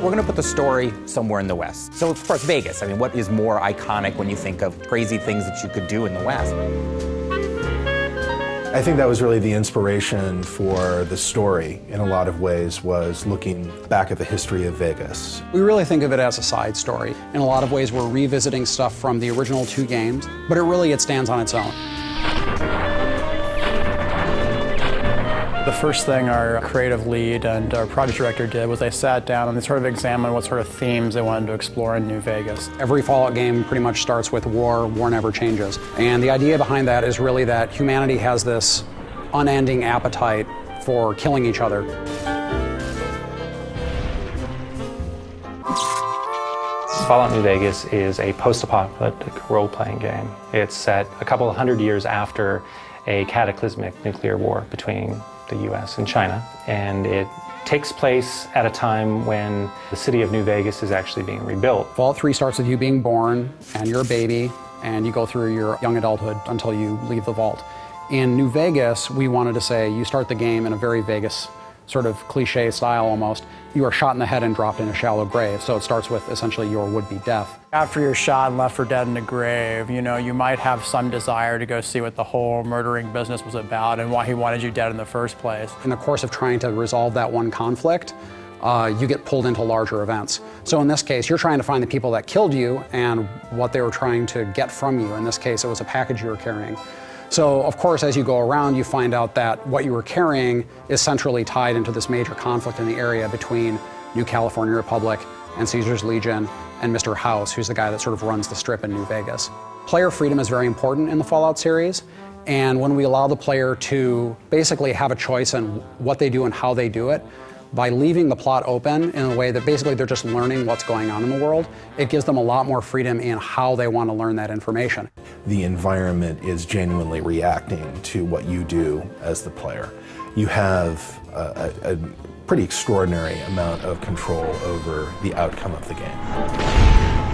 we're going to put the story somewhere in the West. So, of course, Vegas. I mean, what is more iconic when you think of crazy things that you could do in the West? I think that was really the inspiration for the story, in a lot of ways, was looking back at the history of Vegas. We really think of it as a side story. In a lot of ways, we're revisiting stuff from the original 2 games, but it stands on its own. The first thing our creative lead and our project director did was they sat down and they sort of examined what sort of themes they wanted to explore in New Vegas. Every Fallout game pretty much starts with war. War never changes. And the idea behind that is really that humanity has this unending appetite for killing each other. Fallout New Vegas is a post-apocalyptic role-playing game. It's set a couple of hundred years after a cataclysmic nuclear war between the US and China, and it takes place at a time when the city of New Vegas is actually being rebuilt. Fallout 3 starts with you being born, and you're a baby, and you go through your young adulthood until you leave the vault. In New Vegas, we wanted to say you start the game in a very Vegas sort of cliche style almost. You are shot in the head and dropped in a shallow grave, so it starts with essentially your would-be death. After you're shot and left for dead in a grave, you know, you might have some desire to go see what the whole murdering business was about and why he wanted you dead in the first place. In the course of trying to resolve that one conflict, you get pulled into larger events. So in this case, you're trying to find the people that killed you and what they were trying to get from you. In this case, it was a package you were carrying. So, of course, as you go around, you find out that what you were carrying is centrally tied into this major conflict in the area between New California Republic and Caesar's Legion and Mr. House, who's the guy that sort of runs the strip in New Vegas. Player freedom is very important in the Fallout series, and when we allow the player to basically have a choice in what they do and how they do it, by leaving the plot open in a way that basically they're just learning what's going on in the world, it gives them a lot more freedom in how they want to learn that information. The environment is genuinely reacting to what you do as the player. You have a pretty extraordinary amount of control over the outcome of the game.